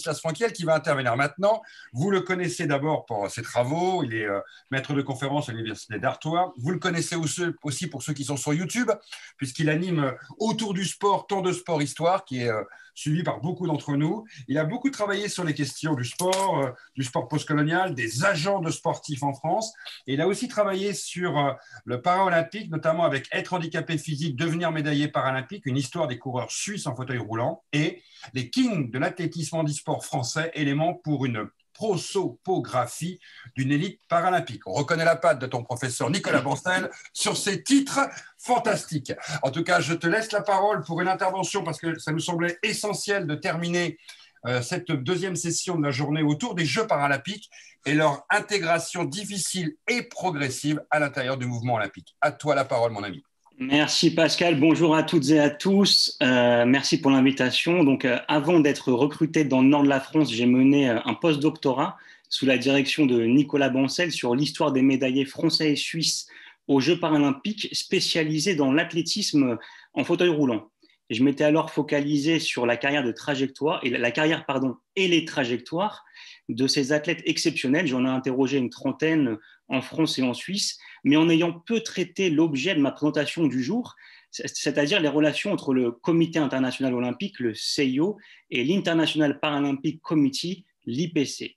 Stanislas Franquiel qui va intervenir maintenant. Vous le connaissez d'abord pour ses travaux. Il est maître de conférence à l'Université d'Artois. Vous le connaissez aussi pour ceux qui sont sur YouTube, puisqu'il anime Autour du sport, tant de sport histoire, qui est suivi par beaucoup d'entre nous. Il a beaucoup travaillé sur les questions du sport postcolonial, des agents de sportifs en France. Et il a aussi travaillé sur le paralympique, notamment avec Être handicapé physique, devenir médaillé paralympique, une histoire des coureurs suisses en fauteuil roulant, et les kings de l'athlétisme handisport français, éléments pour une prosopographie d'une élite paralympique. On reconnaît la patte de ton professeur Nicolas Bancel sur ces titres fantastiques. En tout cas, je te laisse la parole pour une intervention parce que ça nous semblait essentiel de terminer cette deuxième session de la journée autour des Jeux paralympiques et leur intégration difficile et progressive à l'intérieur du mouvement olympique. À toi la parole, mon ami. Merci Pascal, bonjour à toutes et à tous. Merci pour l'invitation. Donc, avant d'être recruté dans le nord de la France, j'ai mené un post-doctorat sous la direction de Nicolas Bancel sur l'histoire des médaillés français et suisses aux Jeux paralympiques, spécialisé dans l'athlétisme en fauteuil roulant. Et je m'étais alors focalisé sur la carrière et les trajectoires de ces athlètes exceptionnels. J'en ai interrogé une trentaine en France et en Suisse, mais en ayant peu traité l'objet de ma présentation du jour, c'est-à-dire les relations entre le Comité international olympique, le CIO, et l'International Paralympic Committee, l'IPC.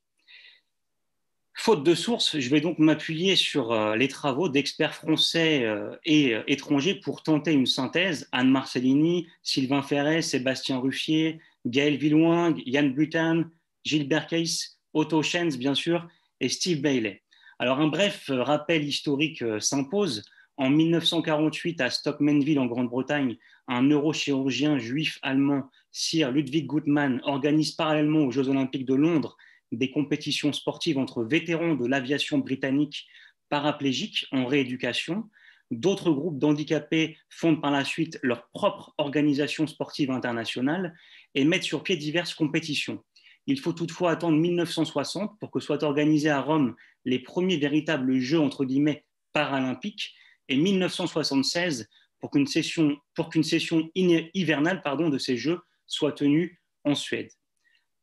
Faute de sources, je vais donc m'appuyer sur les travaux d'experts français et étrangers pour tenter une synthèse. Anne Marcellini, Sylvain Ferret, Sébastien Ruffier, Gaël Villouing, Yann Butan, Gilbert Case, Otto Schenz, bien sûr, et Steve Bailey. Alors, un bref rappel historique s'impose. En 1948, à Stockmanville, en Grande-Bretagne, un neurochirurgien juif allemand, Sir Ludwig Guttmann, organise parallèlement aux Jeux Olympiques de Londres des compétitions sportives entre vétérans de l'aviation britannique paraplégiques en rééducation. D'autres groupes d'handicapés fondent par la suite leur propre organisation sportive internationale et mettent sur pied diverses compétitions. Il faut toutefois attendre 1960 pour que soient organisés à Rome les premiers véritables Jeux entre guillemets paralympiques et 1976 pour qu'une session hivernale de ces Jeux soit tenue en Suède.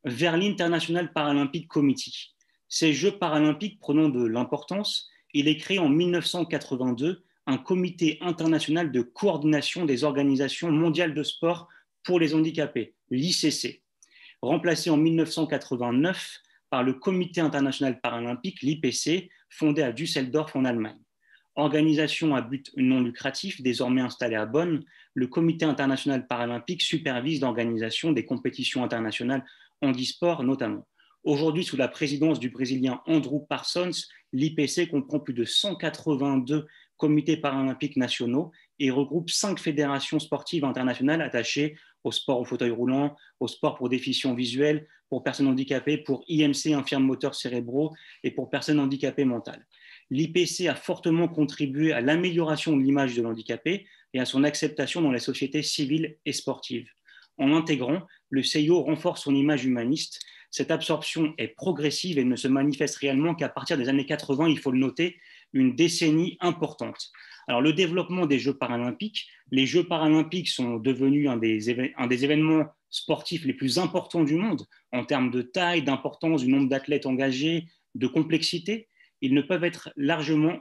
Vers l'International Paralympic Committee. Ces Jeux paralympiques prenant de l'importance, il est créé en 1982 un comité international de coordination des organisations mondiales de sport pour les handicapés, l'ICC, remplacé en 1989 par le Comité international paralympique, l'IPC, fondé à Düsseldorf en Allemagne. Organisation à but non lucratif, désormais installée à Bonn, le Comité international paralympique supervise l'organisation des compétitions internationales handisport notamment. Aujourd'hui, sous la présidence du Brésilien Andrew Parsons, l'IPC comprend plus de 182 comités paralympiques nationaux et regroupe 5 fédérations sportives internationales attachées au sport au fauteuil roulant, au sport pour déficients visuels, pour personnes handicapées, pour IMC, infirmes moteurs cérébraux et pour personnes handicapées mentales. L'IPC a fortement contribué à l'amélioration de l'image de l'handicapé et à son acceptation dans les sociétés civiles et sportives. En l'intégrant, le CIO renforce son image humaniste. Cette absorption est progressive et ne se manifeste réellement qu'à partir des années 80, il faut le noter, une décennie importante. Alors, le développement des Jeux paralympiques, les Jeux paralympiques sont devenus un des événements sportifs les plus importants du monde en termes de taille, d'importance, du nombre d'athlètes engagés, de complexité. Ils peuvent être largement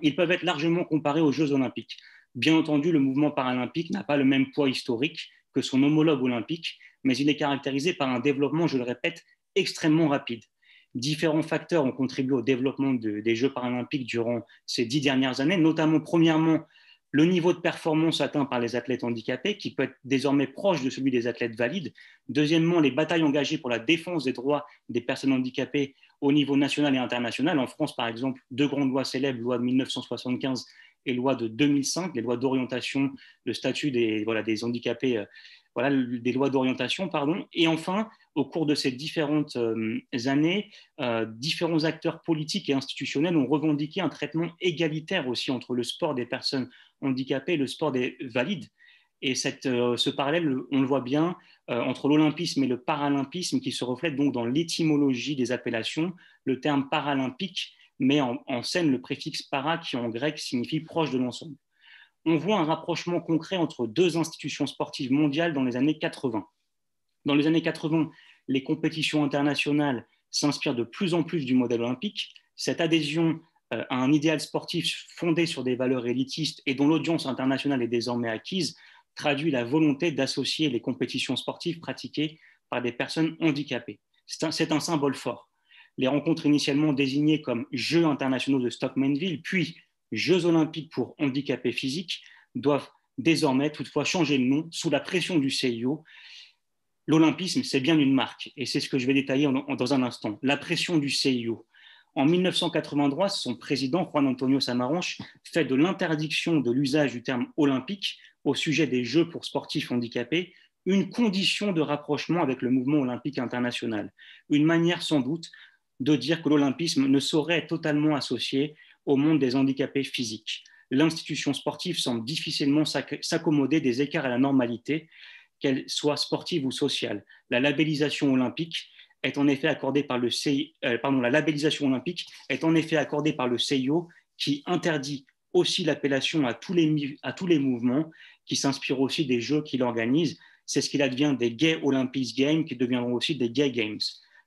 comparés aux Jeux olympiques. Bien entendu, le mouvement paralympique n'a pas le même poids historique que son homologue olympique, mais il est caractérisé par un développement, je le répète, extrêmement rapide. Différents facteurs ont contribué au développement des Jeux paralympiques durant ces 10 dernières années, notamment, premièrement, le niveau de performance atteint par les athlètes handicapés, qui peut être désormais proche de celui des athlètes valides. Deuxièmement, les batailles engagées pour la défense des droits des personnes handicapées au niveau national et international. En France, par exemple, 2 grandes lois célèbres, loi de 1975 et loi de 2005, les lois d'orientation, le statut des handicapés, des lois d'orientation, pardon. Et enfin, au cours de ces différentes années, différents acteurs politiques et institutionnels ont revendiqué un traitement égalitaire aussi entre le sport des personnes handicapées et le sport des valides. Et ce parallèle, on le voit bien, entre l'olympisme et le paralympisme qui se reflète donc dans l'étymologie des appellations. Le terme paralympique met en scène le préfixe para qui en grec signifie proche de l'ensemble. On voit un rapprochement concret entre 2 institutions sportives mondiales dans les années 80. Dans les années 80, les compétitions internationales s'inspirent de plus en plus du modèle olympique. Cette adhésion à un idéal sportif fondé sur des valeurs élitistes et dont l'audience internationale est désormais acquise traduit la volonté d'associer les compétitions sportives pratiquées par des personnes handicapées. C'est un symbole fort. Les rencontres initialement désignées comme Jeux internationaux de Stockmanville, puis Jeux olympiques pour handicapés physiques, doivent désormais toutefois changer de nom sous la pression du CIO. L'olympisme, c'est bien une marque, et c'est ce que je vais détailler dans un instant. La pression du CIO. En 1983, son président, Juan Antonio Samaranch, fait de l'interdiction de l'usage du terme olympique au sujet des Jeux pour sportifs handicapés une condition de rapprochement avec le mouvement olympique international. Une manière sans doute de dire que l'olympisme ne saurait être totalement associé au monde des handicapés physiques. L'institution sportive semble difficilement s'accommoder des écarts à la normalité, qu'elle soit sportive ou sociale. La labellisation olympique est en effet accordée par le la labellisation olympique est en effet accordée par le CIO qui interdit aussi l'appellation à tous les mouvements qui s'inspirent aussi des jeux qu'il organise. C'est ce qu'il advient des Gay Olympic Games qui deviendront aussi des Gay Games.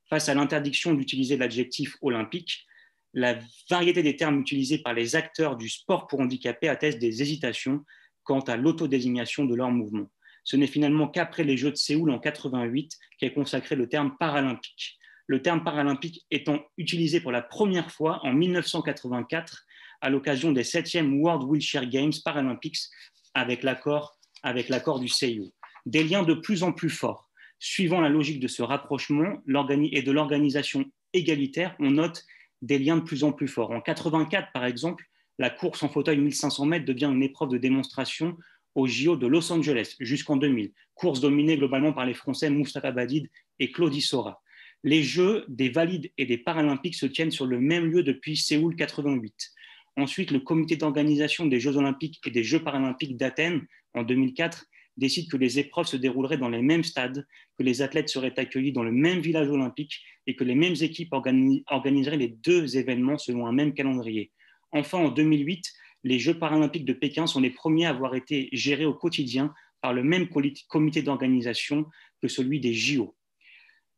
Face à l'interdiction d'utiliser l'adjectif olympique, la variété des termes utilisés par les acteurs du sport pour handicapés atteste des hésitations quant à l'autodésignation de leur mouvement. Ce n'est finalement qu'après les Jeux de Séoul en 88 qu'est consacré le terme paralympique. Le terme paralympique étant utilisé pour la première fois en 1984 à l'occasion des 7e World Wheelchair Games Paralympics avec l'accord du CIO. Des liens de plus en plus forts. Suivant la logique de ce rapprochement et de l'organisation égalitaire, on note des liens de plus en plus forts. En 84, par exemple, la course en fauteuil 1500 mètres devient une épreuve de démonstration aux JO de Los Angeles jusqu'en 2000. Course dominée globalement par les Français Moustapha Badid et Claudie Sora. Les Jeux des valides et des paralympiques se tiennent sur le même lieu depuis Séoul 88. Ensuite, le comité d'organisation des Jeux olympiques et des Jeux paralympiques d'Athènes en 2004 décide que les épreuves se dérouleraient dans les mêmes stades, que les athlètes seraient accueillis dans le même village olympique et que les mêmes équipes organiseraient les deux événements selon un même calendrier. Enfin, en 2008, les Jeux paralympiques de Pékin sont les premiers à avoir été gérés au quotidien par le même comité d'organisation que celui des JO.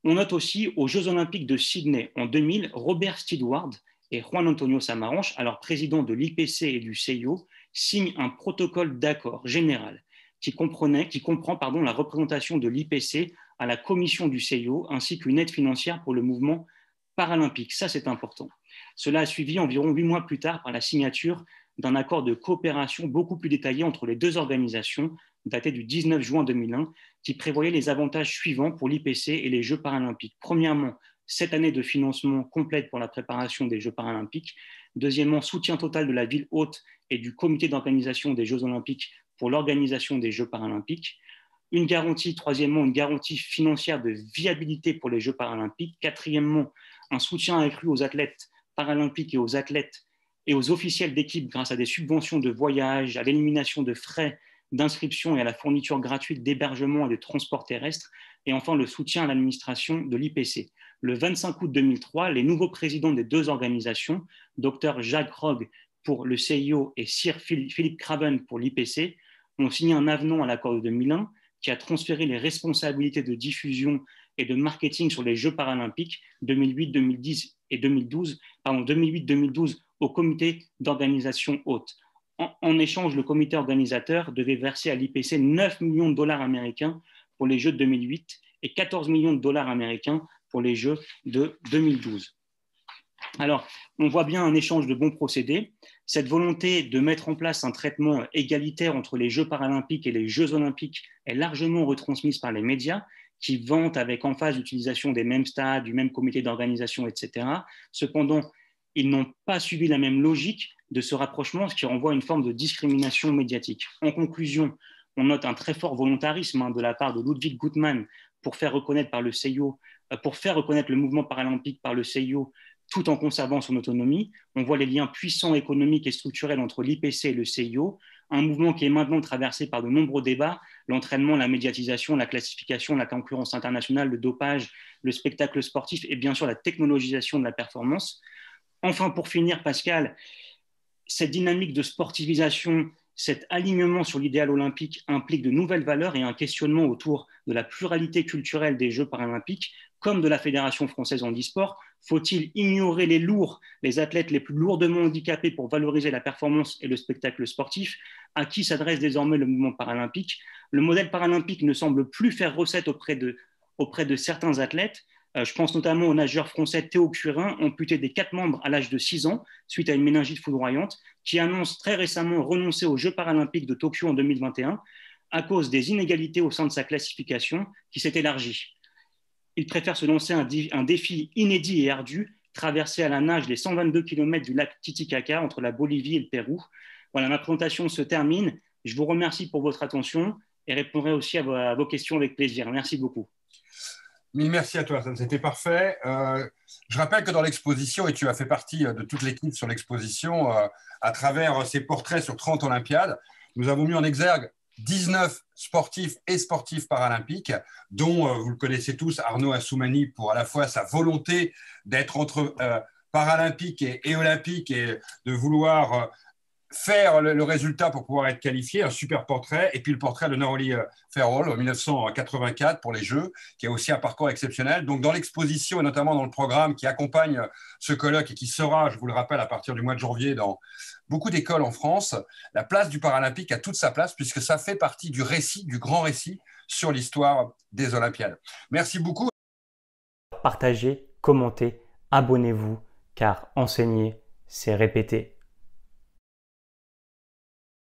On note aussi aux Jeux olympiques de Sydney en 2000, Robert Stewart et Juan Antonio Samaranch, alors président de l'IPC et du CIO, signent un protocole d'accord général qui comprend la représentation de l'IPC à la commission du CIO ainsi qu'une aide financière pour le mouvement paralympique. Ça, c'est important. Cela a suivi environ 8 mois plus tard par la signature d'un accord de coopération beaucoup plus détaillé entre les deux organisations, daté du 19 juin 2001, qui prévoyait les avantages suivants pour l'IPC et les Jeux paralympiques. Premièrement, 7 années de financement complète pour la préparation des Jeux paralympiques. Deuxièmement, soutien total de la ville hôte et du comité d'organisation des Jeux olympiques pour l'organisation des Jeux paralympiques. Troisièmement, une garantie financière de viabilité pour les Jeux paralympiques. Quatrièmement, un soutien accru aux athlètes paralympiques et aux athlètes et aux officiels d'équipe grâce à des subventions de voyage, à l'élimination de frais d'inscription et à la fourniture gratuite d'hébergement et de transport terrestre. Et enfin, le soutien à l'administration de l'IPC. Le 25 août 2003, les nouveaux présidents des deux organisations, Dr Jacques Rogge pour le CIO et Sir Philippe Craven pour l'IPC, ont signé un avenant à l'accord de 2001 qui a transféré les responsabilités de diffusion et de marketing sur les Jeux paralympiques 2008, 2010 et 2012 au comité d'organisation hôte. En échange, le comité organisateur devait verser à l'IPC 9 millions de dollars américains pour les Jeux de 2008 et 14 millions de dollars américains pour les Jeux de 2012. Alors, on voit bien un échange de bons procédés. Cette volonté de mettre en place un traitement égalitaire entre les Jeux paralympiques et les Jeux olympiques est largement retransmise par les médias qui vantent avec emphase l'utilisation des mêmes stades, du même comité d'organisation, etc. Cependant, ils n'ont pas suivi la même logique de ce rapprochement, ce qui renvoie à une forme de discrimination médiatique. En conclusion, on note un très fort volontarisme de la part de Ludwig Guttmann pour faire reconnaître le mouvement paralympique par le CIO tout en conservant son autonomie. On voit les liens puissants économiques et structurels entre l'IPC et le CIO, un mouvement qui est maintenant traversé par de nombreux débats, l'entraînement, la médiatisation, la classification, la concurrence internationale, le dopage, le spectacle sportif et bien sûr la technologisation de la performance. Enfin, pour finir, Pascal, cette dynamique de sportivisation Cet alignement sur l'idéal olympique implique de nouvelles valeurs et un questionnement autour de la pluralité culturelle des Jeux paralympiques, comme de la Fédération française handisport. Faut-il ignorer les lourds, les athlètes les plus lourdement handicapés pour valoriser la performance et le spectacle sportif? À qui s'adresse désormais le mouvement paralympique? Le modèle paralympique ne semble plus faire recette auprès de certains athlètes. Je pense notamment au nageur français Théo Curin, amputé des 4 membres à l'âge de 6 ans, suite à une méningite foudroyante, qui annonce très récemment renoncer aux Jeux paralympiques de Tokyo en 2021 à cause des inégalités au sein de sa classification qui s'est élargie. Il préfère se lancer un défi inédit et ardu, traverser à la nage les 122 km du lac Titicaca entre la Bolivie et le Pérou. Voilà, ma présentation se termine. Je vous remercie pour votre attention et répondrai aussi à vos questions avec plaisir. Merci beaucoup. Mille merci à toi, c'était parfait. Je rappelle que dans l'exposition, et tu as fait partie de toute l'équipe sur l'exposition, à travers ces portraits sur 30 Olympiades, nous avons mis en exergue 19 sportifs et sportifs paralympiques, dont, vous le connaissez tous, Arnaud Assoumani, pour à la fois sa volonté d'être entre paralympique et olympique et de vouloir faire le résultat pour pouvoir être qualifié, un super portrait, et puis le portrait de Neroli Ferrol en 1984 pour les Jeux, qui a aussi un parcours exceptionnel. Donc dans l'exposition et notamment dans le programme qui accompagne ce colloque et qui sera, je vous le rappelle, à partir du mois de janvier dans beaucoup d'écoles en France, la place du paralympique a toute sa place puisque ça fait partie du récit, du grand récit sur l'histoire des Olympiades. Merci beaucoup. Partagez, commentez, abonnez-vous, car enseigner, c'est répéter.